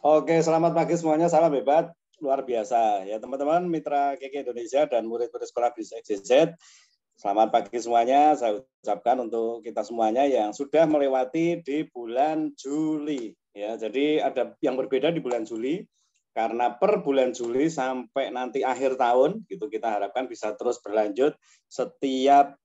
Oke, selamat pagi semuanya. Salam hebat, luar biasa. Ya teman-teman, mitra KK Indonesia dan murid-murid sekolah bisnis XYZ. Selamat pagi semuanya. Saya ucapkan untuk kita semuanya yang sudah melewati di bulan Juli. Ya, jadi ada yang berbeda di bulan Juli karena per bulan Juli sampai nanti akhir tahun, gitu kita harapkan bisa terus berlanjut. Setiap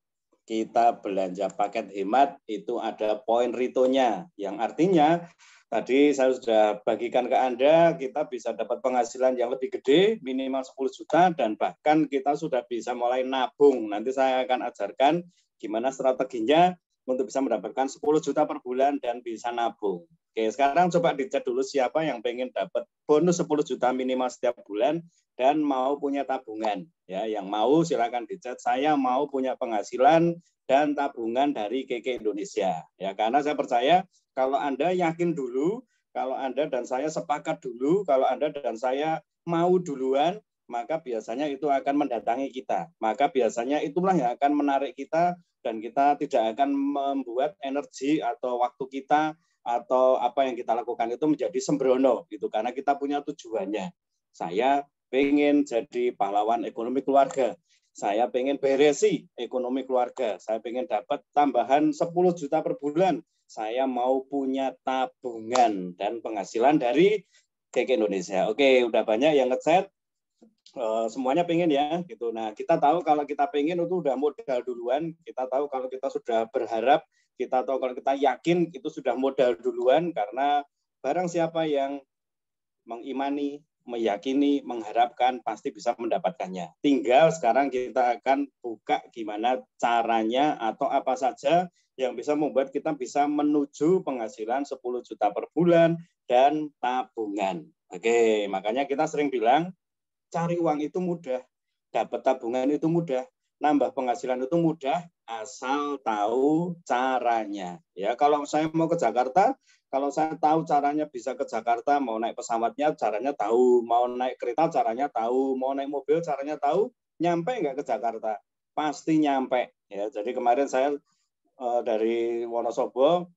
kita belanja paket hemat itu ada poin ritonya, yang artinya tadi saya sudah bagikan ke Anda, kita bisa dapat penghasilan yang lebih gede, minimal 10 juta, dan bahkan kita sudah bisa mulai nabung. Nanti saya akan ajarkan gimana strateginya untuk bisa mendapatkan 10 juta per bulan dan bisa nabung. Oke, sekarang coba dicek dulu siapa yang pengen dapat bonus 10 juta minimal setiap bulan dan mau punya tabungan. Ya, yang mau silakan dicek, saya mau punya penghasilan dan tabungan dari KK Indonesia. Ya, karena saya percaya kalau Anda yakin dulu, kalau Anda dan saya sepakat dulu, kalau Anda dan saya mau duluan, maka biasanya itu akan mendatangi kita. Maka biasanya itulah yang akan menarik kita dan kita tidak akan membuat energi atau waktu kita atau apa yang kita lakukan itu menjadi sembrono gitu, karena kita punya tujuannya. Saya pengen jadi pahlawan ekonomi keluarga. Saya pengen beresi ekonomi keluarga. Saya pengen dapat tambahan 10 juta per bulan. Saya mau punya tabungan dan penghasilan dari KK Indonesia. Oke, udah banyak yang ngechat. Semuanya pengen ya gitu. Nah, kita tahu kalau kita pengen itu udah modal duluan. Kita tahu kalau kita sudah berharap, kita tahu kalau kita yakin itu sudah modal duluan, karena barang siapa yang mengimani, meyakini, mengharapkan pasti bisa mendapatkannya. Tinggal sekarang kita akan buka gimana caranya atau apa saja yang bisa membuat kita bisa menuju penghasilan 10 juta per bulan dan tabungan. Oke, makanya kita sering bilang cari uang itu mudah, dapat tabungan itu mudah, nambah penghasilan itu mudah, asal tahu caranya. Ya, kalau saya mau ke Jakarta, kalau saya tahu caranya bisa ke Jakarta, mau naik pesawatnya caranya tahu, mau naik kereta caranya tahu, mau naik mobil caranya tahu, nyampe nggak ke Jakarta? Pasti nyampe. Ya, jadi kemarin saya dari Wonosobo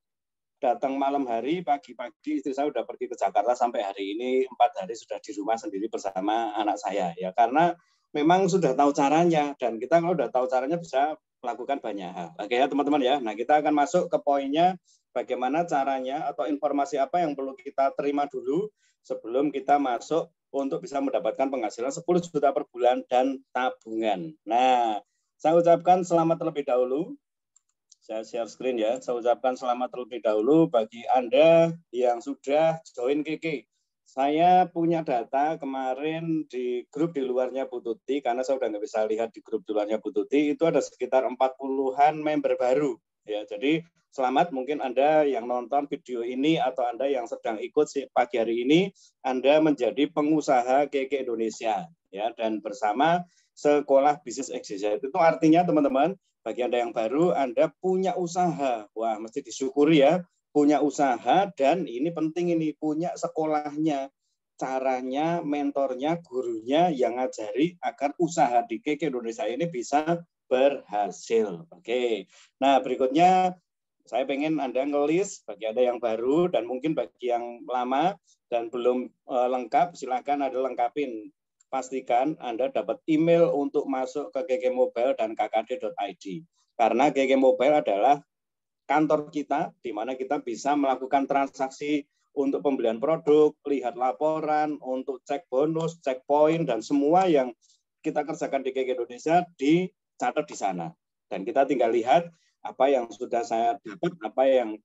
datang malam hari, pagi-pagi istri saya udah pergi ke Jakarta, sampai hari ini 4 hari sudah di rumah sendiri bersama anak saya. Ya, karena memang sudah tahu caranya, dan kita kalau udah tahu caranya bisa melakukan banyak hal. Oke ya teman-teman ya. Nah, kita akan masuk ke poinnya, bagaimana caranya atau informasi apa yang perlu kita terima dulu sebelum kita masuk untuk bisa mendapatkan penghasilan 10 juta per bulan dan tabungan. Nah, saya ucapkan selamat terlebih dahulu. Saya share screen ya. Saya ucapkan selamat terlebih dahulu bagi Anda yang sudah join KK. Saya punya data kemarin di grup di luarnya Bu Tuti, karena saya udah nggak bisa lihat di grup di luarnya Bu Tuti, itu ada sekitar 40-an member baru. Ya, jadi selamat, mungkin Anda yang nonton video ini atau Anda yang sedang ikut pagi hari ini, Anda menjadi pengusaha KK Indonesia. Ya, dan bersama Sekolah Bisnis XYZ. Itu artinya teman-teman, bagi Anda yang baru, Anda punya usaha. Wah, mesti disyukuri ya. Punya usaha, dan ini penting, ini punya sekolahnya. Caranya, mentornya, gurunya yang ngajari agar usaha di KK Indonesia ini bisa berhasil. Oke. Nah, berikutnya saya pengen Anda ngelis bagi Anda yang baru dan mungkin bagi yang lama dan belum lengkap, silakan Anda lengkapin. Pastikan Anda dapat email untuk masuk ke KK Mobile dan kkd.id. Karena KK Mobile adalah kantor kita, di mana kita bisa melakukan transaksi untuk pembelian produk, lihat laporan, untuk cek bonus, cek poin, dan semua yang kita kerjakan di KK Indonesia dicatat di sana. Dan kita tinggal lihat apa yang sudah saya dapat, apa yang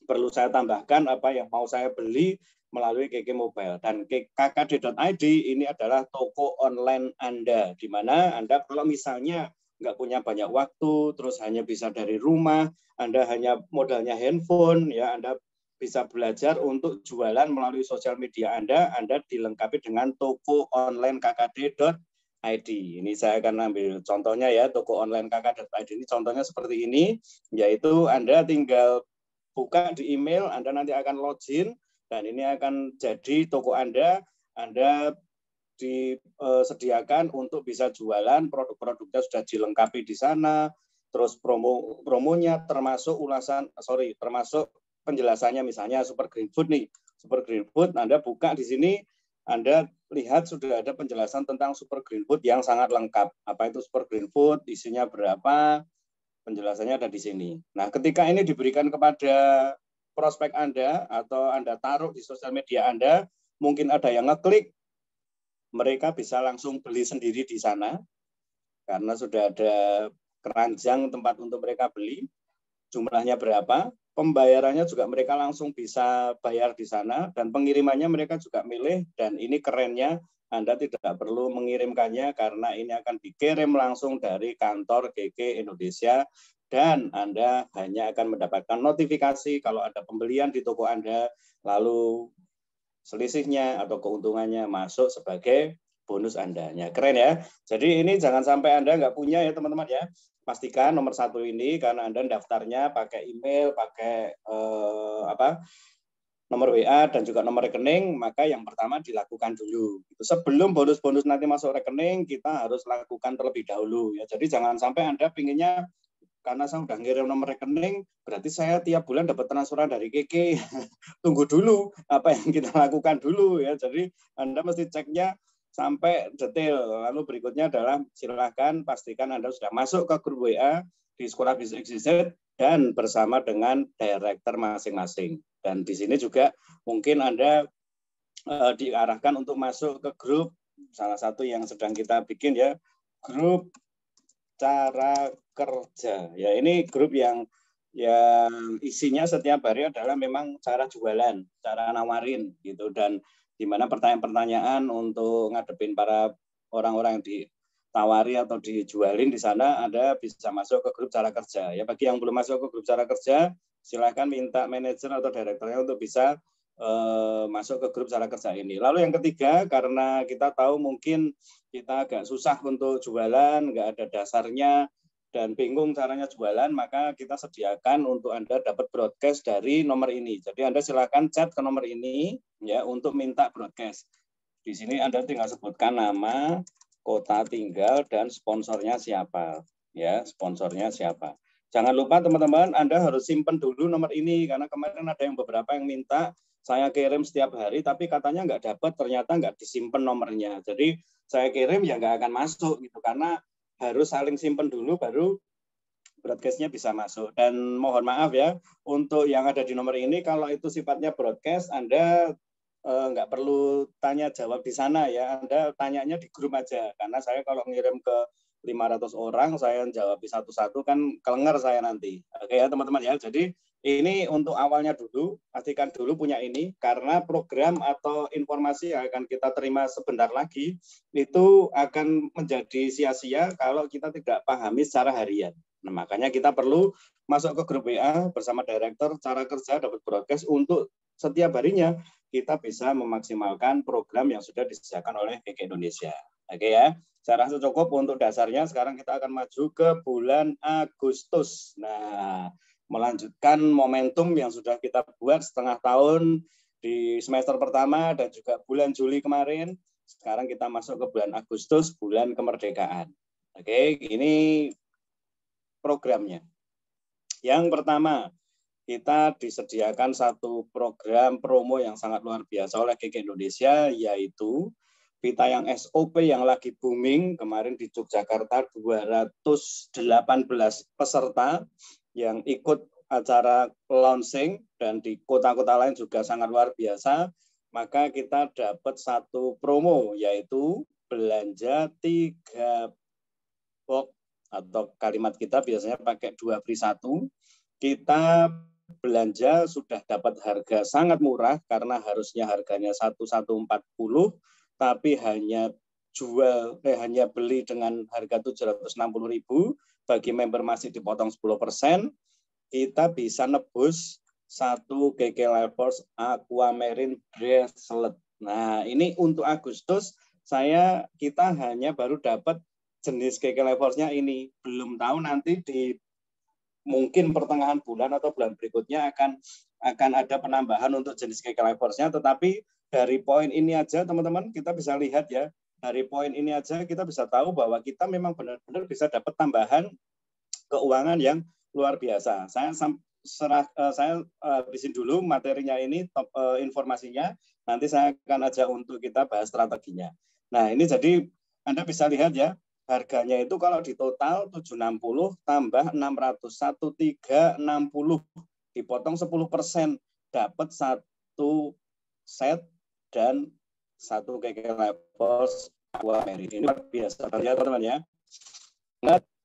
perlu saya tambahkan, apa yang mau saya beli melalui KK Mobile. Dan kkd.id ini adalah toko online Anda, di mana Anda kalau misalnya nggak punya banyak waktu, terus hanya bisa dari rumah, Anda hanya modalnya handphone, ya Anda bisa belajar untuk jualan melalui sosial media Anda dilengkapi dengan toko online kkd.id. Ini saya akan ambil contohnya ya, toko online kkd.id ini contohnya seperti ini, yaitu Anda tinggal buka di email, Anda nanti akan login, dan ini akan jadi toko Anda disediakan untuk bisa jualan, produk-produknya sudah dilengkapi di sana, terus promonya termasuk termasuk penjelasannya, misalnya Super Green Food nih. Super Green Food, Anda buka di sini, Anda lihat sudah ada penjelasan tentang Super Green Food yang sangat lengkap. Apa itu Super Green Food, isinya berapa, penjelasannya ada di sini. Nah, ketika ini diberikan kepada prospek Anda atau Anda taruh di sosial media Anda, mungkin ada yang ngeklik, mereka bisa langsung beli sendiri di sana, karena sudah ada keranjang tempat untuk mereka beli, jumlahnya berapa, pembayarannya juga mereka langsung bisa bayar di sana, dan pengirimannya mereka juga milih, dan ini kerennya, Anda tidak perlu mengirimkannya karena ini akan dikirim langsung dari kantor GG Indonesia, dan Anda hanya akan mendapatkan notifikasi kalau ada pembelian di toko Anda, lalu selisihnya atau keuntungannya masuk sebagai bonus Anda. Ya, keren ya. Jadi ini jangan sampai Anda nggak punya ya teman-teman ya. Pastikan nomor 1 ini karena Anda daftarnya pakai email, pakai nomor WA dan juga nomor rekening, maka yang pertama dilakukan dulu. Sebelum bonus-bonus nanti masuk rekening, kita harus lakukan terlebih dahulu ya. Jadi jangan sampai Anda pinginnya karena saya udah ngirim nomor rekening, berarti saya tiap bulan dapat transferan dari Keke. Tunggu dulu apa yang kita lakukan dulu ya. Jadi Anda mesti ceknya sampai detail. Lalu berikutnya adalah silakan pastikan Anda sudah masuk ke grup WA di Sekolah Bisnis XYZ dan bersama dengan director masing-masing. Dan di sini juga mungkin Anda diarahkan untuk masuk ke grup salah satu yang sedang kita bikin ya, grup cara kerja. Ya, ini grup yang isinya setiap hari adalah memang cara jualan, cara nawarin gitu, dan di mana pertanyaan-pertanyaan untuk ngadepin para orang-orang yang ditawari atau dijualin di sana, Anda bisa masuk ke grup cara kerja. Ya, bagi yang belum masuk ke grup cara kerja, silakan minta manajer atau direkturnya untuk bisa masuk ke grup cara kerja ini. Lalu yang ketiga, karena kita tahu mungkin kita agak susah untuk jualan, nggak ada dasarnya, dan bingung caranya jualan, maka kita sediakan untuk Anda dapat broadcast dari nomor ini. Jadi Anda silakan chat ke nomor ini ya untuk minta broadcast. Di sini Anda tinggal sebutkan nama, kota tinggal, dan sponsornya siapa. Ya, sponsornya siapa. Jangan lupa teman-teman, Anda harus simpan dulu nomor ini, karena kemarin ada yang beberapa yang minta, saya kirim setiap hari, tapi katanya nggak dapat, ternyata nggak disimpan nomornya. Jadi saya kirim ya nggak akan masuk gitu, karena harus saling simpan dulu baru broadcast-nya bisa masuk. Dan mohon maaf ya, untuk yang ada di nomor ini, kalau itu sifatnya broadcast, Anda nggak perlu tanya jawab di sana ya, Anda tanyanya di grup aja. Karena saya kalau ngirim ke 500 orang, saya jawab satu-satu kan kelenger saya nanti. Oke ya teman-teman ya, jadi ini untuk awalnya dulu, pastikan dulu punya ini, karena program atau informasi yang akan kita terima sebentar lagi, itu akan menjadi sia-sia kalau kita tidak pahami secara harian. Nah, makanya kita perlu masuk ke grup WA bersama direktur cara kerja, dapat broadcast untuk setiap harinya kita bisa memaksimalkan program yang sudah disediakan oleh GG Indonesia. Oke ya, saya rasa cukup untuk dasarnya. Sekarang kita akan maju ke bulan Agustus. Nah, melanjutkan momentum yang sudah kita buat setengah tahun di semester pertama dan juga bulan Juli kemarin. Sekarang kita masuk ke bulan Agustus, bulan kemerdekaan. Oke, ini programnya. Yang pertama, kita disediakan satu program promo yang sangat luar biasa oleh GG Indonesia, yaitu Vita yang SOP yang lagi booming. Kemarin di Yogyakarta 218 peserta yang ikut acara launching, dan di kota-kota lain juga sangat luar biasa. Maka kita dapat satu promo, yaitu belanja 3 box, atau kalimat kita biasanya pakai 2 beli 1. Kita belanja sudah dapat harga sangat murah, karena harusnya harganya 1140, tapi hanya beli dengan harga 760.000. Bagi member masih dipotong 10%. Kita bisa nebus 1 GG Lifeforce Aquamarine bracelet. Nah, ini untuk Agustus kita hanya baru dapat jenis GG Lifeforce-nya ini. Belum tahu nanti di mungkin pertengahan bulan atau bulan berikutnya akan ada penambahan untuk jenis GG Lifeforce-nya, tetapi dari poin ini aja teman-teman kita bisa lihat ya, dari poin ini aja kita bisa tahu bahwa kita memang benar-benar bisa dapat tambahan keuangan yang luar biasa. Saya saya habisin dulu materinya ini, informasinya. Nanti saya akan ajak untuk kita bahas strateginya. Nah, ini jadi Anda bisa lihat ya, harganya itu kalau di total 760 tambah 600, 1360, dipotong 10%, dapat satu set dan satu KK Levels Aqua Marine. Ini luar biasa ya teman-teman ya.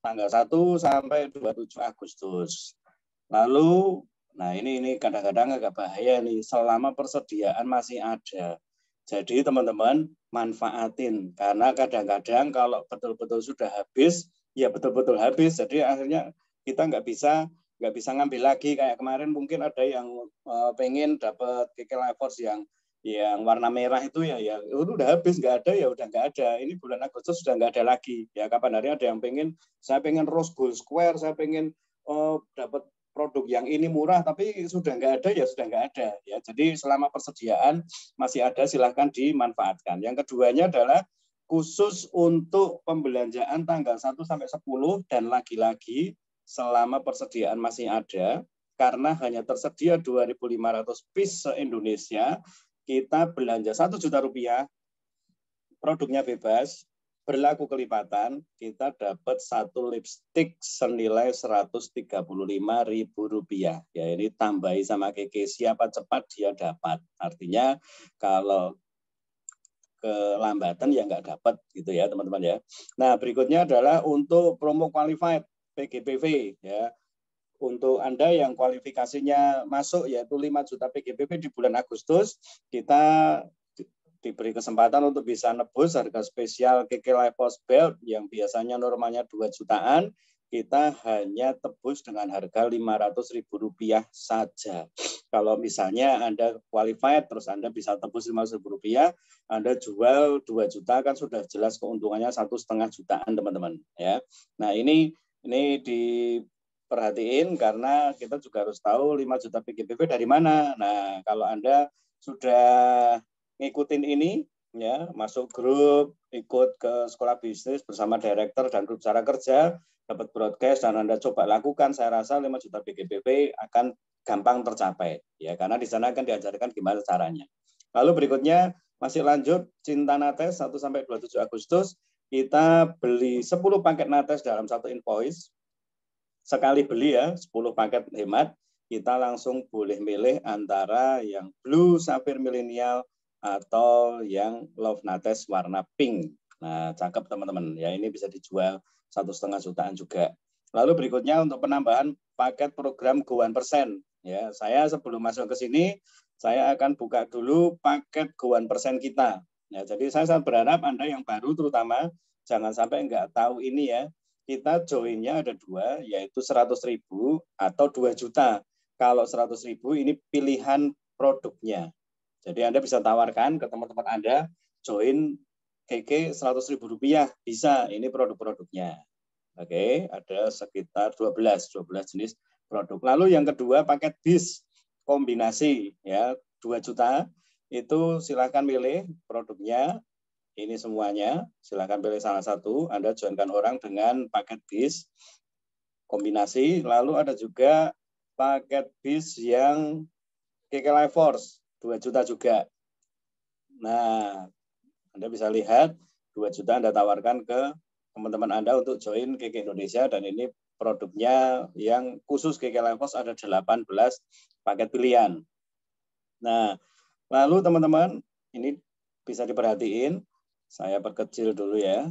Tanggal 1 sampai 27 Agustus. Lalu, nah ini kadang-kadang agak bahaya nih, selama persediaan masih ada. Jadi teman-teman manfaatin, karena kadang-kadang kalau betul-betul sudah habis, ya betul-betul habis. Jadi akhirnya kita nggak bisa ngambil lagi. Kayak kemarin mungkin ada yang pengen dapat KK Levels yang warna merah itu ya udah habis, nggak ada ya udah nggak ada. Ini bulan Agustus sudah nggak ada lagi. Ya kapan hari ada yang saya pengen Rose Gold Square, saya pengen dapat produk yang ini murah, tapi sudah nggak ada ya sudah nggak ada ya. Jadi selama persediaan masih ada, silahkan dimanfaatkan. Yang keduanya adalah khusus untuk pembelanjaan tanggal 1 sampai 10 dan lagi-lagi selama persediaan masih ada, karena hanya tersedia 2.500 piece se-Indonesia, kita belanja 1 juta rupiah, produknya bebas, berlaku kelipatan, kita dapat satu lipstick senilai Rp135.000. Ya, ini tambahi sama KK, siapa cepat dia dapat. Artinya kalau kelambatan ya nggak dapat gitu ya teman-teman ya. Nah, berikutnya adalah untuk promo qualified PGPV ya. Untuk Anda yang kualifikasinya masuk yaitu 5 juta PGPV di bulan Agustus, kita diberi kesempatan untuk bisa nebus harga spesial KK Levels Belt yang biasanya normalnya 2 jutaan, kita hanya tebus dengan harga Rp500.000 saja. Kalau misalnya Anda qualified, terus Anda bisa tebus Rp500.000, Anda jual 2 juta, kan sudah jelas keuntungannya 1,5 jutaan teman-teman. Ya. Nah ini diperhatiin karena kita juga harus tahu 5 juta PGPV dari mana. Nah kalau Anda sudah ngikutin ini ya, masuk grup, ikut ke sekolah bisnis bersama direktur dan grup cara kerja, dapat broadcast dan Anda coba lakukan, saya rasa 5 juta PGPV akan gampang tercapai ya, karena di sana akan diajarkan gimana caranya. Lalu berikutnya masih lanjut Cinta Nates 1 sampai 27 Agustus, kita beli 10 paket Nates dalam satu invoice. Sekali beli ya, 10 paket hemat, kita langsung boleh milih antara yang Blue Sapphire Millennial atau yang Love Nates warna pink. Nah, cakep teman-teman. Ya, ini bisa dijual 1,5 jutaan juga. Lalu berikutnya untuk penambahan paket program Go 1%. Ya, saya sebelum masuk ke sini, saya akan buka dulu paket Go 1% kita. Ya, jadi saya sangat berharap Anda yang baru terutama jangan sampai nggak tahu ini ya. Kita joinnya ada 2, yaitu 100.000 atau 2 juta. Kalau 100.000 ini pilihan produknya. Jadi Anda bisa tawarkan ke teman-teman Anda, join KK Rp100.000, bisa, ini produk-produknya. Oke, ada sekitar 12 jenis produk. Lalu yang kedua paket bis kombinasi ya, 2 juta, itu silakan pilih produknya, ini semuanya, silakan pilih salah satu, Anda joinkan orang dengan paket bis kombinasi. Lalu ada juga paket bis yang KK Life Force, 2 juta juga. Nah, Anda bisa lihat 2 juta Anda tawarkan ke teman-teman Anda untuk join KK Indonesia, dan ini produknya yang khusus KK Life Force ada 18 paket pilihan. Nah, lalu teman-teman ini bisa diperhatiin, saya perkecil dulu ya.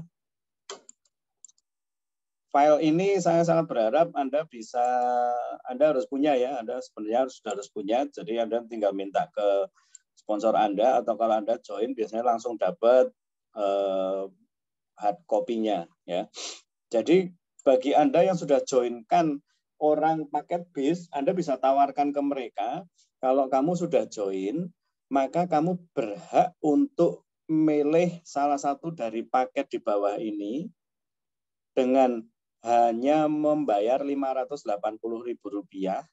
File ini saya sangat berharap Anda harus punya ya, Anda sebenarnya sudah harus punya, jadi Anda tinggal minta ke sponsor Anda, atau kalau Anda join biasanya langsung dapat hard copy-nya ya. Jadi bagi Anda yang sudah joinkan orang paket bis, Anda bisa tawarkan ke mereka, kalau kamu sudah join, maka kamu berhak untuk milih salah satu dari paket di bawah ini dengan hanya membayar Rp580.000,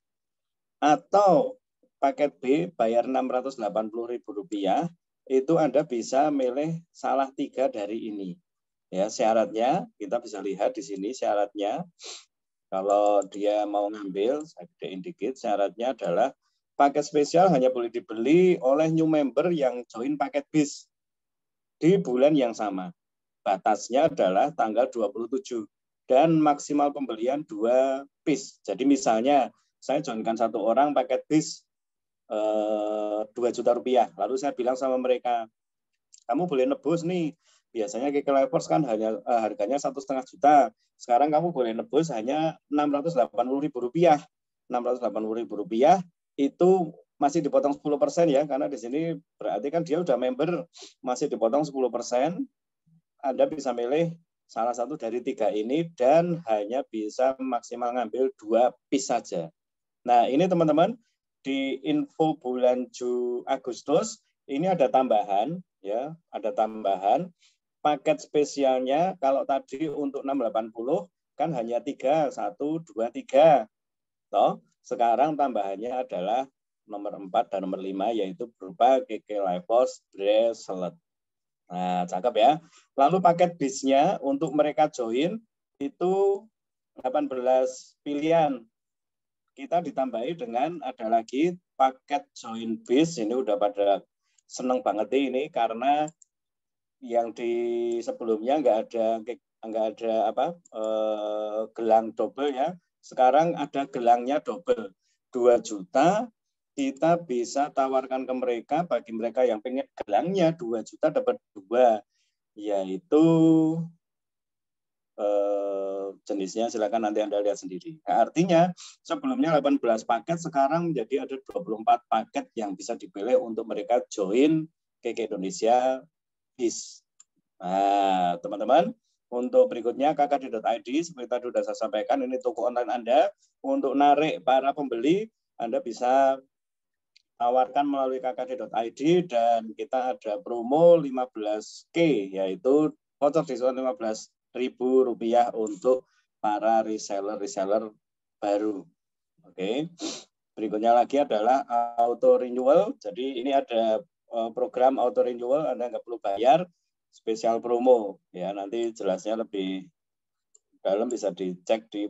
atau paket B bayar Rp680.000, itu Anda bisa milih salah 3 dari ini. Ya, syaratnya kita bisa lihat di sini syaratnya. Kalau dia mau ngambil, saya gedein dikit, syaratnya adalah paket spesial hanya boleh dibeli oleh new member yang join paket bis di bulan yang sama. Batasnya adalah tanggal 27 dan maksimal pembelian 2 bis. Jadi misalnya saya joinkan 1 orang paket bis 2 juta rupiah. Lalu saya bilang sama mereka, kamu boleh nebus nih. Biasanya Keke Levers kan hanya harganya 1,5 juta. Sekarang kamu boleh nebus hanya Rp680.000. Rp680.000 itu masih dipotong 10% ya, karena di sini berarti kan dia udah member, masih dipotong 10%. Anda bisa milih salah satu dari 3 ini dan hanya bisa maksimal ngambil 2 piece saja. Nah, ini teman-teman di info bulan Agustus ini ada tambahan ya, ada tambahan paket spesialnya. Kalau tadi untuk 680 kan hanya 3, 1, 2, 3. Toh, sekarang tambahannya adalah nomor 4 dan nomor 5 yaitu berupa Keke Levels bracelet. Nah, cakep ya. Lalu paket bisnya untuk mereka join itu 18 pilihan. Kita ditambahi dengan ada lagi paket join bis. Ini udah pada seneng banget ini karena yang di sebelumnya nggak ada gelang double ya. Sekarang ada gelangnya double 2 juta. Kita bisa tawarkan ke mereka, bagi mereka yang pengen gelangnya 2 juta dapat 2, yaitu jenisnya silakan nanti Anda lihat sendiri. Nah, artinya sebelumnya 18 paket, sekarang menjadi ada 24 paket yang bisa dipilih untuk mereka join Keke Indonesia BIS. Nah, teman-teman, untuk berikutnya kkd.id, seperti tadi sudah saya sampaikan, ini toko online Anda. Untuk narik para pembeli, Anda bisa tawarkan melalui kkd.id dan kita ada promo 15K, yaitu voucher diskon Rp15.000 untuk para reseller baru. Oke. Berikutnya lagi adalah auto renewal. Jadi ini ada program auto renewal, Anda nggak perlu bayar, spesial promo. Ya, nanti jelasnya lebih dalam bisa dicek di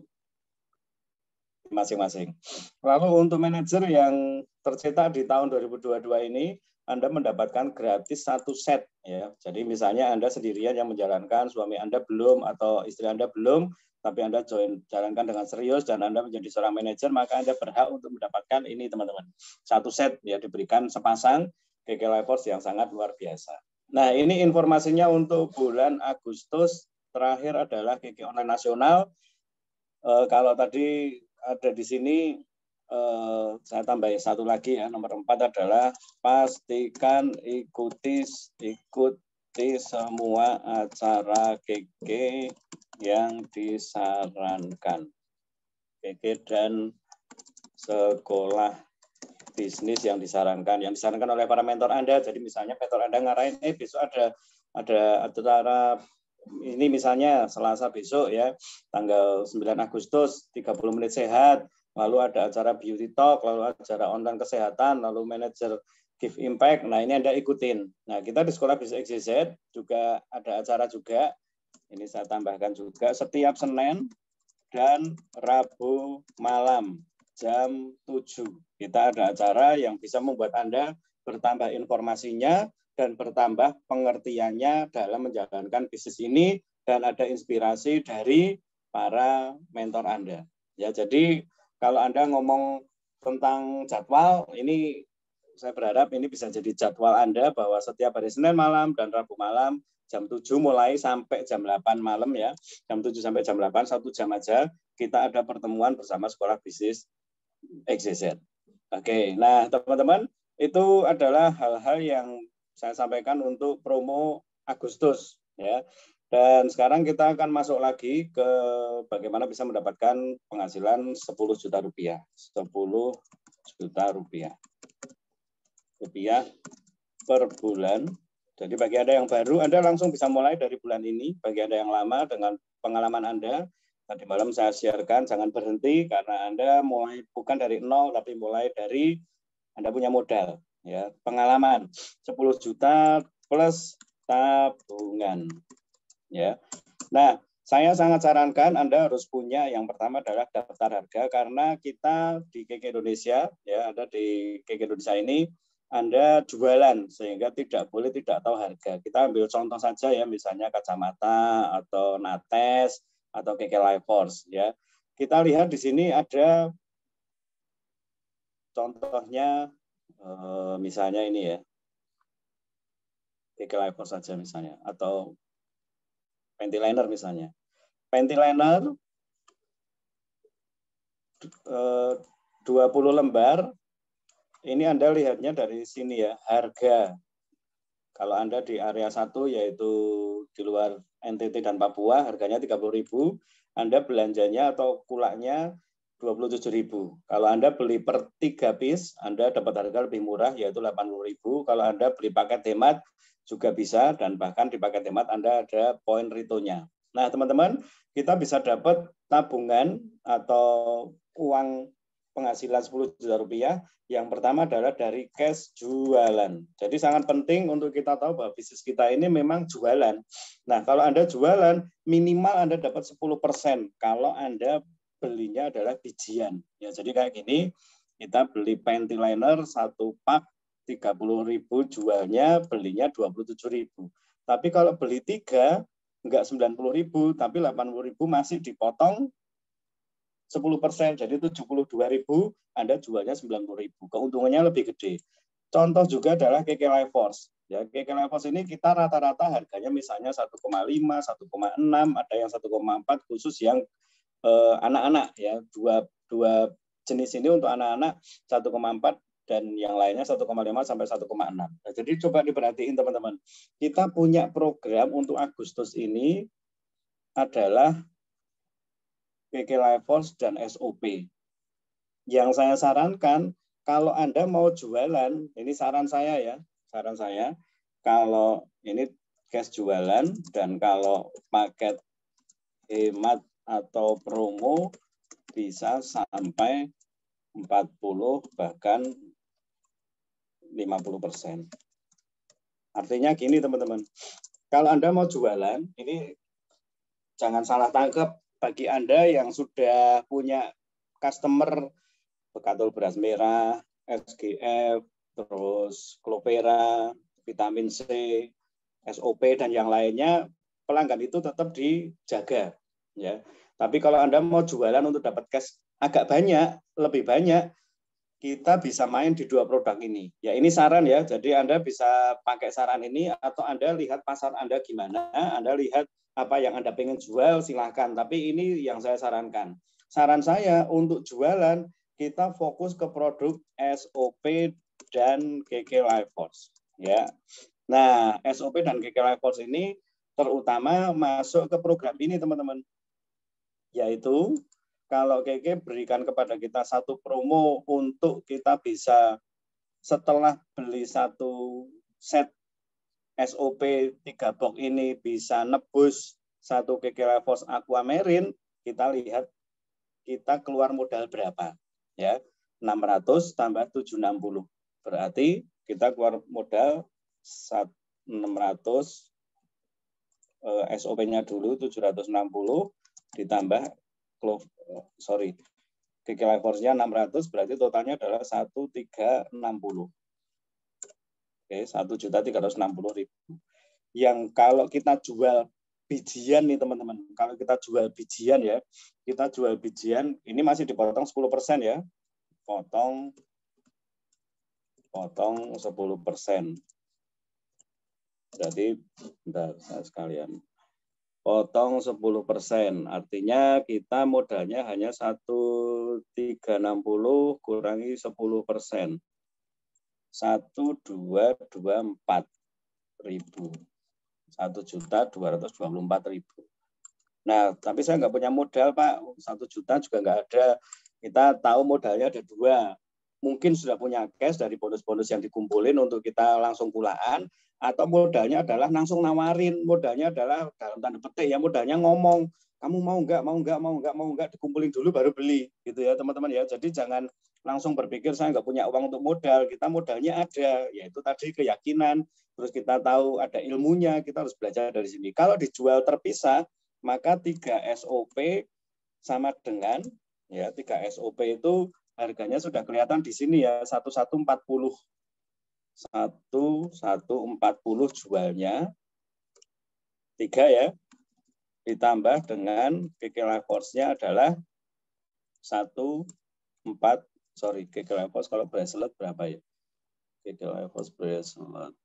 masing-masing. Lalu untuk manajer yang tercetak di tahun 2022 ini, Anda mendapatkan gratis 1 set ya. Jadi misalnya Anda sendirian yang menjalankan, suami Anda belum atau istri Anda belum, tapi Anda jalankan dengan serius dan Anda menjadi seorang manajer, maka Anda berhak untuk mendapatkan ini teman-teman. 1 set ya, diberikan sepasang Keke Levels yang sangat luar biasa. Nah, ini informasinya untuk bulan Agustus. Terakhir adalah Keke Online Nasional. Kalau tadi ada di sini, saya tambah 1 lagi ya, nomor 4 adalah pastikan ikuti semua acara Keke yang disarankan. Keke dan sekolah bisnis yang disarankan oleh para mentor Anda. Jadi misalnya mentor Anda ngarahin, besok ada acara ini misalnya Selasa besok ya, tanggal 9 Agustus, 30 menit sehat, lalu ada acara beauty talk, lalu acara online kesehatan, lalu manajer give impact. Nah, ini Anda ikutin. Nah, kita di Sekolah Bisnis XYZ juga ada acara juga. Ini saya tambahkan juga setiap Senin dan Rabu malam jam 7. Kita ada acara yang bisa membuat Anda bertambah informasinya dan bertambah pengertiannya dalam menjalankan bisnis ini, dan ada inspirasi dari para mentor Anda. Ya, jadi kalau Anda ngomong tentang jadwal, ini saya berharap ini bisa jadi jadwal Anda bahwa setiap hari Senin malam dan Rabu malam jam 7 mulai sampai jam 8 malam ya. Jam 7 sampai jam 8, 1 jam aja kita ada pertemuan bersama Sekolah Bisnis XYZ. Oke, nah teman-teman, itu adalah hal-hal yang saya sampaikan untuk promo Agustus ya. Dan sekarang kita akan masuk lagi ke bagaimana bisa mendapatkan penghasilan 10 juta rupiah. 10 juta rupiah per bulan. Jadi bagi Anda yang baru, Anda langsung bisa mulai dari bulan ini. Bagi Anda yang lama dengan pengalaman Anda, tadi malam saya siarkan, jangan berhenti karena Anda mulai bukan dari nol, tapi mulai dari Anda punya modal, ya, pengalaman 10 juta plus tabungan, ya. Nah, Saya sangat sarankan Anda harus punya, yang pertama adalah daftar harga, karena kita di KK Indonesia, ya, ada di KK Indonesia ini, Anda jualan, sehingga tidak boleh tidak tahu harga. Kita ambil contoh saja ya, misalnya kacamata, atau Nates, atau KK Life Force. Ya. Kita lihat di sini ada contohnya, misalnya ini ya, KK Life Force saja misalnya, atau panty liner misalnya. Panty liner 20 lembar, ini Anda lihatnya dari sini ya, harga. Kalau Anda di area 1 yaitu di luar NTT dan Papua, harganya 30.000, Anda belanjanya atau kulaknya 27.000. Kalau Anda beli per 3 piece, Anda dapat harga lebih murah yaitu 80.000. Kalau Anda beli paket hemat juga bisa, dan bahkan di paket hemat Anda ada poin retonya. Nah, teman-teman, kita bisa dapat tabungan atau uang penghasilan 10 juta rupiah. Yang pertama adalah dari cash jualan. Jadi sangat penting untuk kita tahu bahwa bisnis kita ini memang jualan. Nah, kalau Anda jualan, minimal Anda dapat 10% kalau Anda belinya adalah bijian. Ya, jadi kayak gini, kita beli panty liner 1 pak 30.000, jualnya belinya 27.000. Tapi kalau beli 3, enggak 90.000, tapi 80.000 masih dipotong 10%, jadi 72.000, Anda jualnya 90.000. Keuntungannya lebih gede. Contoh juga adalah KK Life Force. Ya, KK Life Force ini kita rata-rata harganya misalnya 1,5, 1,6, ada yang 1,4 khusus yang anak-anak ya. Dua jenis ini untuk anak-anak 1,4 dan yang lainnya 1,5 sampai 1,6. Nah, jadi coba diperhatiin teman-teman. Kita punya program untuk Agustus ini adalah KK Life Force dan SOP. Yang saya sarankan, kalau Anda mau jualan, ini saran saya ya, saran saya, kalau ini cash jualan dan kalau paket hemat atau promo bisa sampai 40 bahkan 50%. Artinya gini teman-teman, kalau Anda mau jualan, ini jangan salah tangkap bagi Anda yang sudah punya customer Bekatul Beras Merah, SGF, terus Clovera, vitamin C, SOP dan yang lainnya, pelanggan itu tetap dijaga ya. Tapi kalau Anda mau jualan untuk dapat cash agak banyak, lebih banyak, kita bisa main di 2 produk ini. Ya, ini saran ya. Jadi Anda bisa pakai saran ini atau Anda lihat pasar Anda gimana, Anda lihat apa yang Anda pengen jual, silahkan. Tapi ini yang saya sarankan. Saran saya untuk jualan, kita fokus ke produk SOP dan KK Life Force. Ya. Nah, SOP dan KK Life Force ini terutama masuk ke program ini, teman-teman. Yaitu kalau KK berikan kepada kita satu promo untuk kita bisa setelah beli satu set SOP 3 box ini bisa nebus satu KK Life Force Aquamarine, kita lihat kita keluar modal berapa. Ya, 600 tambah 760. Berarti kita keluar modal 600 SOP-nya dulu 760 ditambah KK Life Force-nya 600, berarti totalnya adalah 1.360. Oke, 1.360.000. Yang kalau kita jual bijian nih teman-teman, kalau kita jual bijian ya, kita jual bijian, ini masih dipotong 10% ya. Potong 10%. Jadi, bentar, saya sekalian. Potong 10%, artinya kita modalnya hanya 1.360 kurangi 10%. 1.224.000. 1.224.000. Nah, tapi saya nggak punya modal, Pak. 1 juta juga nggak ada. Kita tahu modalnya ada 2. Mungkin sudah punya cash dari bonus-bonus yang dikumpulin untuk kita langsung pulaan, atau modalnya adalah langsung nawarin, modalnya adalah dalam tanda petik ya, modalnya ngomong, kamu mau nggak, dikumpulin dulu baru beli, gitu ya teman-teman ya. Jadi jangan langsung berpikir saya nggak punya uang untuk modal, kita modalnya ada, yaitu tadi keyakinan, terus kita tahu ada ilmunya, kita harus belajar dari sini. Kalau dijual terpisah, maka 3 SOP sama dengan ya 3 SOP itu harganya sudah kelihatan di sini ya 1140. 1140 jualnya 3 ya. Ditambah dengan KK Force-nya adalah 14 KK Force kalau bracelet berapa ya? KK Force bracelet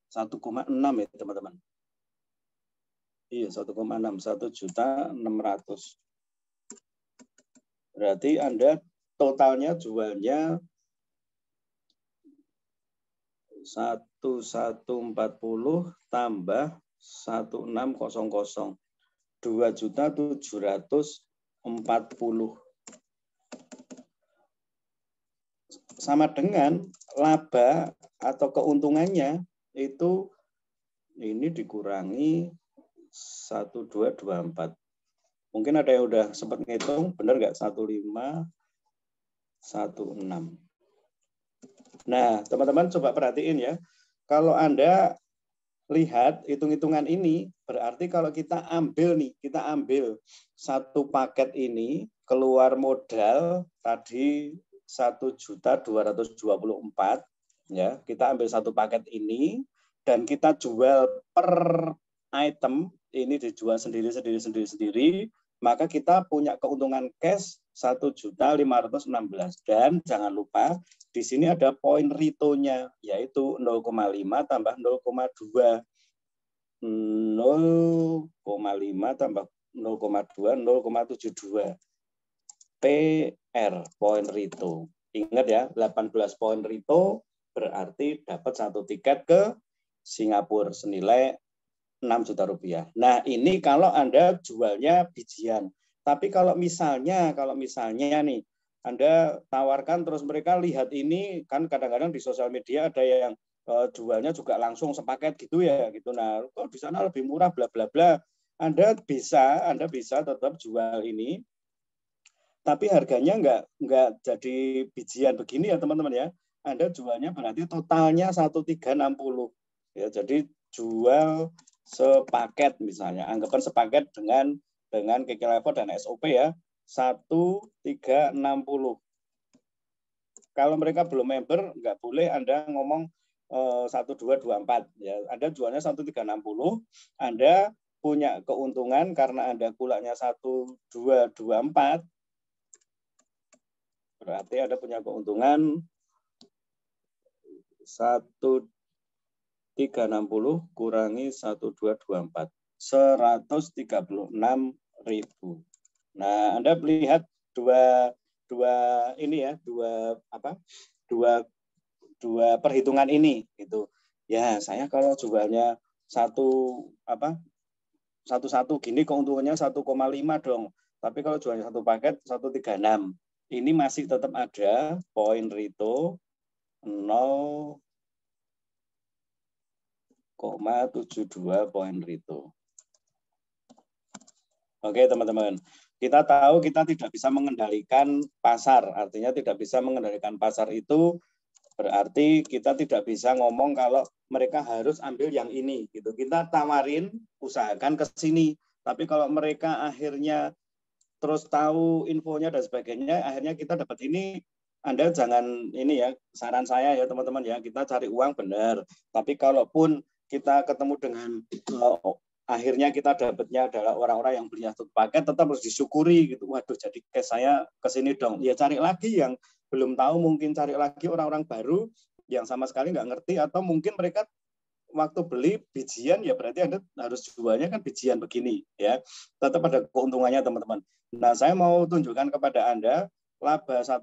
1,6 ya teman-teman. Iya 1,6 1.600.000. Berarti Anda totalnya jualnya 1140 tambah 1600 2.740 sama dengan laba atau keuntungannya itu ini dikurangi 1224. Mungkin ada yang udah sempat ngitung, benar nggak? 1516. Nah, teman-teman coba perhatiin ya. Kalau Anda lihat hitung-hitungan ini, berarti kalau kita ambil nih, kita ambil satu paket ini, keluar modal tadi 1.224, ya, kita ambil satu paket ini, dan kita jual per item, ini dijual sendiri, maka kita punya keuntungan cash 1.516. Dan jangan lupa di sini ada poin retonya, yaitu 0,5 tambah 0,2. 0,5 tambah 0,2, 0,72. PR, poin reto. Ingat ya, 18 poin reto berarti dapat satu tiket ke Singapura senilai 6 juta rupiah. Nah, ini kalau Anda jualnya bijian. Tapi kalau misalnya nih, Anda tawarkan terus mereka lihat ini, kan kadang-kadang di sosial media ada yang jualnya juga langsung sepaket gitu ya gitu. Nah, kok di sana lebih murah bla bla bla. Anda bisa tetap jual ini, tapi harganya nggak jadi bijian begini ya teman-teman ya. Anda jualnya berarti totalnya 1360. Ya, jadi jual sepaket misalnya, anggapan sepaket dengan KK Level dan SOP ya, 1360. Kalau mereka belum member, nggak boleh Anda ngomong 1224 ya. Anda jualnya 1360, Anda punya keuntungan karena Anda kulaknya 1224, berarti Anda punya keuntungan 1360 kurangi 1224, 136.000. Nah, Anda melihat dua perhitungan ini gitu. Ya, saya kalau jualnya satu gini keuntungannya 1,5 dong. Tapi kalau jualnya satu paket 136. Ini masih tetap ada poin reto 0,72 poin reto. Oke, teman-teman. Kita tahu kita tidak bisa mengendalikan pasar. Artinya tidak bisa mengendalikan pasar itu berarti kita tidak bisa ngomong kalau mereka harus ambil yang ini gitu. Kita tawarin, usahakan ke sini. Tapi kalau mereka akhirnya terus tahu infonya dan sebagainya, akhirnya kita dapat ini, Anda jangan ini ya, saran saya ya teman-teman ya, kita cari uang benar. Tapi kalaupun kita ketemu dengan akhirnya kita dapatnya adalah orang-orang yang beli satu paket, tetap harus disyukuri gitu. Waduh, jadi cash saya ke sini dong. Ya cari lagi yang belum tahu, mungkin cari lagi orang-orang baru yang sama sekali nggak ngerti, atau mungkin mereka waktu beli bijian ya berarti Anda harus jualnya kan bijian begini ya. Tetap ada keuntungannya teman-teman. Nah, saya mau tunjukkan kepada Anda laba 1,5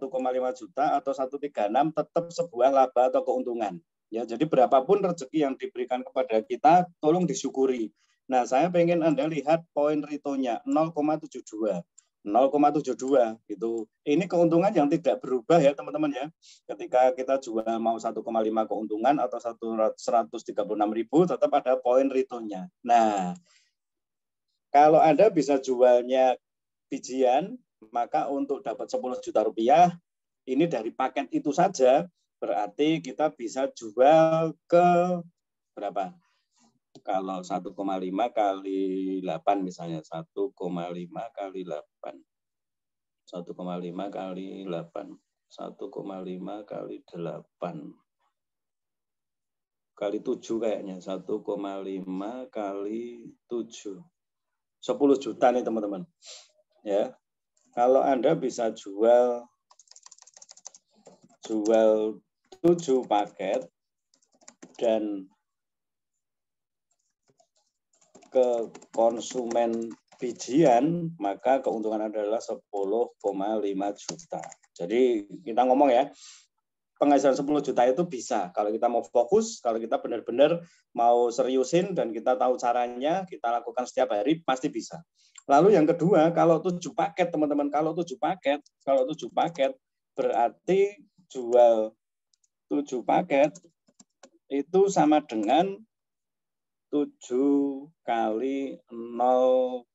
juta atau 136 tetap sebuah laba atau keuntungan. Ya, jadi berapapun rezeki yang diberikan kepada kita tolong disyukuri. Nah, saya pengen Anda lihat poin retonya 0,72. 0,72 gitu. Ini keuntungan yang tidak berubah ya teman-teman ya. Ketika kita jual mau 1,5 keuntungan atau 136.000 tetap ada poin retonya. Nah, kalau Anda bisa jualnya bijian, maka untuk dapat 10 juta rupiah ini dari paket itu saja berarti kita bisa jual ke berapa? Kalau 1,5 kali 8 misalnya, 1,5 kali 8. 1,5 kali 8. 1,5 kali 8. Kali 7 kayaknya. 1,5 kali 7. 10 juta nih teman-teman. Ya. Kalau Anda bisa jual 7 paket dan ke konsumen bijian, maka keuntungan adalah 10,5 juta. Jadi kita ngomong ya, penghasilan 10 juta itu bisa. Kalau kita mau fokus, kalau kita benar-benar mau seriusin dan kita tahu caranya, kita lakukan setiap hari, pasti bisa. Lalu yang kedua, kalau 7 paket, teman-teman, kalau 7 paket, berarti jual 7 paket itu sama dengan 7 kali 0,72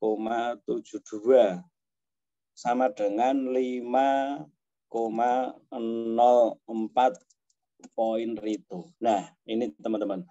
sama dengan 5,04 poin Rito. Nah, ini teman-teman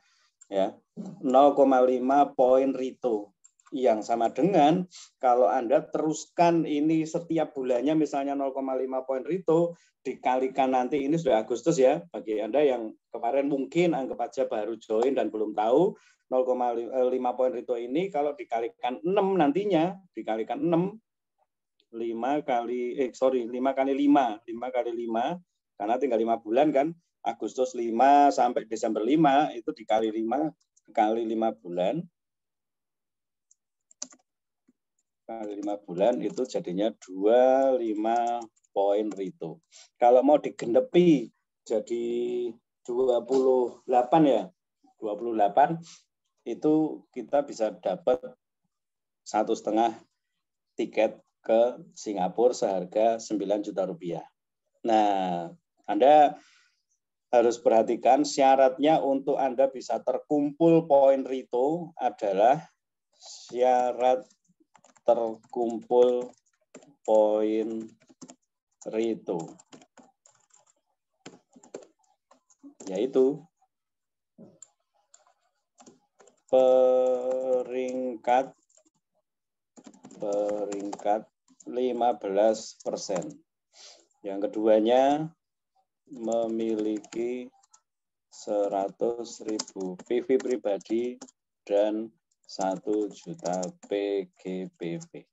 ya. 0,5 poin Rito yang sama dengan kalau Anda teruskan ini setiap bulannya misalnya 0,5 poin Rito dikalikan nanti, ini sudah Agustus ya, bagi Anda yang kemarin mungkin anggap aja baru join dan belum tahu, 0,5 poin Rito ini kalau dikalikan 6 nantinya, dikalikan 6, 5 kali 5 kali 5 karena tinggal 5 bulan kan, Agustus 5 sampai Desember 5 itu dikali 5 kali 5 bulan. Kali 5 bulan itu jadinya 25 poin Rito. Kalau mau digenepi jadi 28 ya. 28 itu kita bisa dapat 1,5 tiket ke Singapura seharga 9 juta rupiah. Nah, Anda harus perhatikan syaratnya untuk Anda bisa terkumpul poin Rito adalah syarat terkumpul poin Rito, yaitu peringkat 15%. Yang keduanya memiliki 100.000 PV pribadi dan 1 juta PGBV.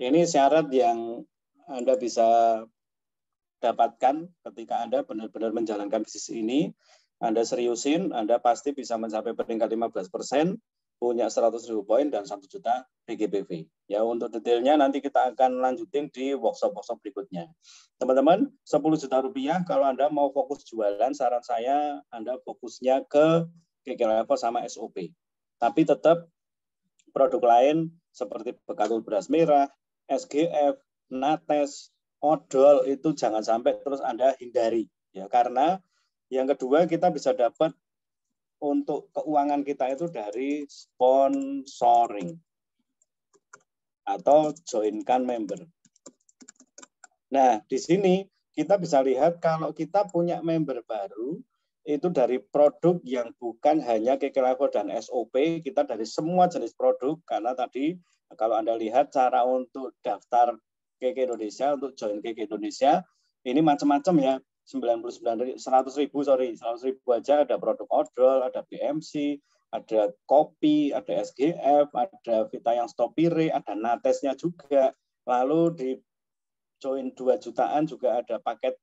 Ini syarat yang Anda bisa dapatkan ketika Anda benar-benar menjalankan bisnis ini. Anda seriusin, Anda pasti bisa mencapai peringkat 15%, punya 100.000 poin dan 1 juta PGBV. Ya, untuk detailnya nanti kita akan lanjutin di workshop-workshop berikutnya. Teman-teman, 10 juta rupiah kalau Anda mau fokus jualan, saran saya Anda fokusnya ke KK Level sama SOP. Tapi tetap produk lain seperti bekatul beras merah, SGF, Nates, odol itu jangan sampai terus Anda hindari. Ya, karena yang kedua kita bisa dapat untuk keuangan kita itu dari sponsoring atau joinkan member. Nah, di sini kita bisa lihat kalau kita punya member baru, itu dari produk yang bukan hanya KK Level dan SOP, kita dari semua jenis produk, karena tadi kalau Anda lihat cara untuk daftar KK Indonesia, untuk join KK Indonesia, ini macam-macam ya. 100.000 aja ada produk odol, ada BMC, ada kopi, ada SGF, ada Vita yang Stopire, ada Natesnya juga. Lalu di join 2 jutaan juga ada paket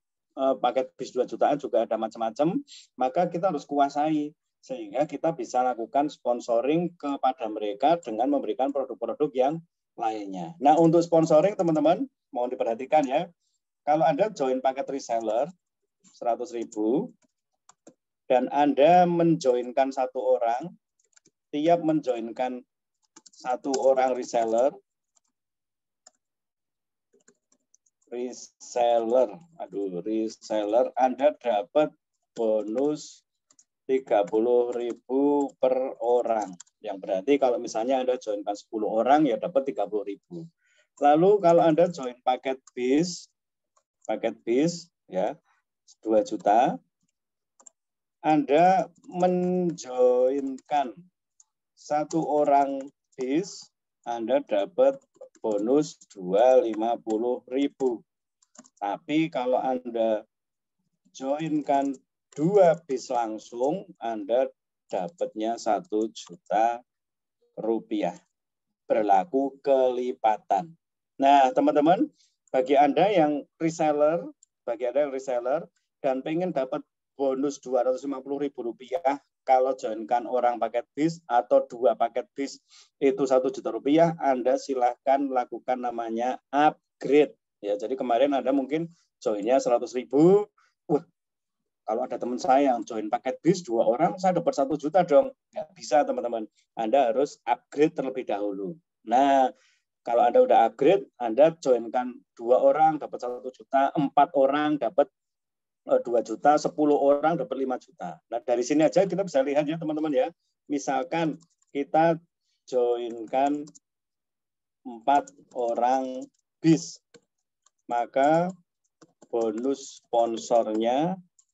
bis 2 jutaan juga ada macam-macam. Maka kita harus kuasai sehingga kita bisa lakukan sponsoring kepada mereka dengan memberikan produk-produk yang lainnya. Nah, untuk sponsoring teman-teman mohon diperhatikan ya. Kalau Anda join paket reseller 100.000 dan Anda menjoinkan 1 orang, tiap menjoinkan 1 orang reseller Anda dapat bonus 30.000 per orang. Yang berarti kalau misalnya Anda joinkan 10 orang ya dapat 30.000. Lalu kalau Anda join paket bis ya 2 juta, Anda menjoinkan satu orang bis, Anda dapat bonus 250.000. Tapi kalau Anda joinkan 2 bis langsung, Anda dapatnya 1 juta rupiah. Berlaku kelipatan. Nah, teman-teman, bagi Anda yang reseller, dan pengen dapat bonus 250.000 rupiah, kalau joinkan orang paket bis atau 2 paket bis itu 1 juta rupiah, Anda silahkan lakukan namanya upgrade. Ya, jadi kemarin Anda mungkin joinnya 100.000. Wah, kalau ada teman saya yang join paket bis 2 orang, saya dapat 1 juta dong. Nggak bisa, teman-teman. Anda harus upgrade terlebih dahulu. Nah, kalau Anda udah upgrade, Anda joinkan 2 orang dapat 1 juta, 4 orang dapat 2 juta, 10 orang dapat 5 juta. Nah, dari sini aja kita bisa lihat ya, teman-teman ya. Misalkan kita joinkan 4 orang bis, maka bonus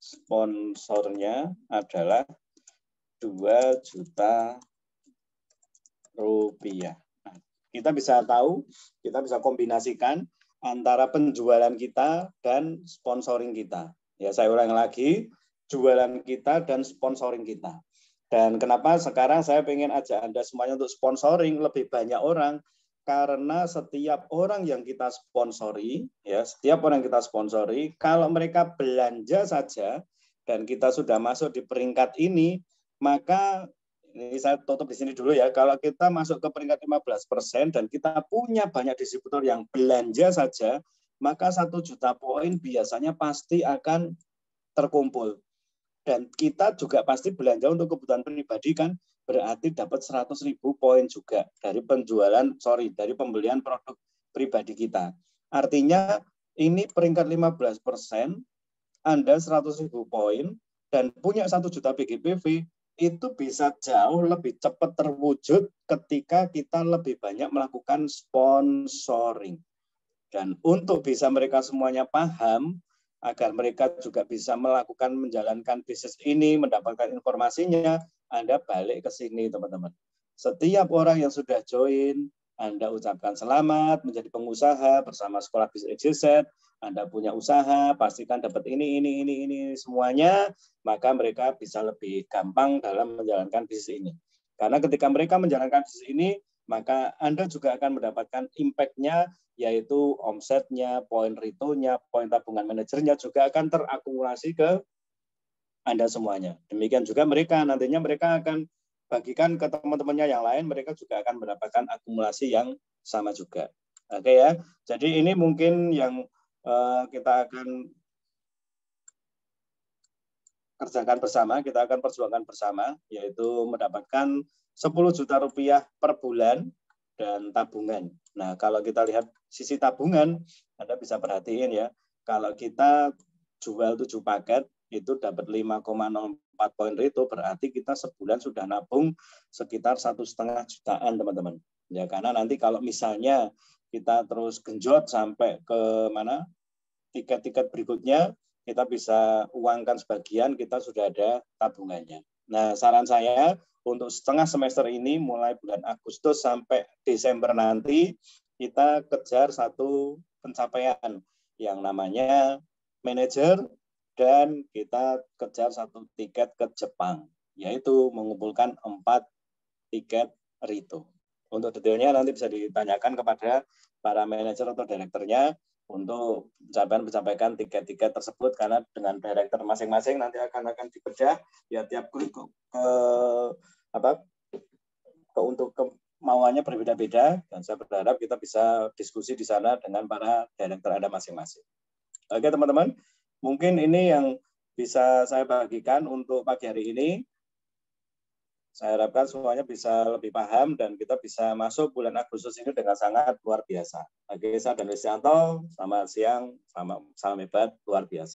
sponsornya adalah 2 juta rupiah. Nah, kita bisa tahu, kita bisa kombinasikan antara penjualan kita dan sponsoring kita. Ya, saya ulang lagi, jualan kita dan sponsoring kita. Dan kenapa sekarang saya pengen ajak Anda semuanya untuk sponsoring lebih banyak orang, karena setiap orang yang kita sponsori, ya, kalau mereka belanja saja dan kita sudah masuk di peringkat ini, maka ini saya tutup di sini dulu ya. Kalau kita masuk ke peringkat 15% dan kita punya banyak distributor yang belanja saja, maka 1 juta poin biasanya pasti akan terkumpul. Dan kita juga pasti belanja untuk kebutuhan pribadi kan, berarti dapat 100.000 poin juga dari dari pembelian produk pribadi kita. Artinya ini peringkat 15%, Anda 100.000 poin dan punya 1 juta BGPV, itu bisa jauh lebih cepat terwujud ketika kita lebih banyak melakukan sponsoring. Dan untuk bisa mereka semuanya paham, agar mereka juga bisa menjalankan bisnis ini, mendapatkan informasinya, Anda balik ke sini, teman-teman. Setiap orang yang sudah join, Anda ucapkan selamat menjadi pengusaha bersama Sekolah Bisnis XYZ. Anda punya usaha, pastikan dapat ini semuanya, maka mereka bisa lebih gampang dalam menjalankan bisnis ini. Karena ketika mereka menjalankan bisnis ini, maka Anda juga akan mendapatkan impact-nya, yaitu omsetnya, poin retonya, poin tabungan manajernya juga akan terakumulasi ke Anda semuanya. Demikian juga nantinya mereka akan bagikan ke teman-temannya yang lain, mereka juga akan mendapatkan akumulasi yang sama juga. Oke ya, jadi ini mungkin yang kita akan kerjakan bersama, kita akan perjuangkan bersama, yaitu mendapatkan 10 juta rupiah per bulan dan tabungan. Nah, kalau kita lihat sisi tabungan, Anda bisa perhatiin ya, kalau kita jual 7 paket, itu dapat 5,04 poin reto, berarti kita sebulan sudah nabung sekitar 1,5 jutaan, teman-teman. Ya, karena nanti kalau misalnya kita terus genjot sampai ke mana tiket-tiket berikutnya, kita bisa uangkan sebagian, kita sudah ada tabungannya. Nah, saran saya untuk setengah semester ini, mulai bulan Agustus sampai Desember nanti, kita kejar satu pencapaian yang namanya manajer, dan kita kejar 1 tiket ke Jepang, yaitu mengumpulkan 4 tiket rito. Untuk detailnya nanti bisa ditanyakan kepada para manajer atau direkturnya untuk mencapaikan tiket-tiket tersebut, karena dengan direktur masing-masing nanti akan dibedah ya, tiap untuk kemauannya berbeda-beda, dan saya berharap kita bisa diskusi di sana dengan para direktur Anda masing-masing. Oke teman-teman, mungkin ini yang bisa saya bagikan untuk pagi hari ini. Saya harapkan semuanya bisa lebih paham dan kita bisa masuk bulan Agustus ini dengan sangat luar biasa. Oke, saya Dan Listianto, selamat siang, salam hebat, luar biasa.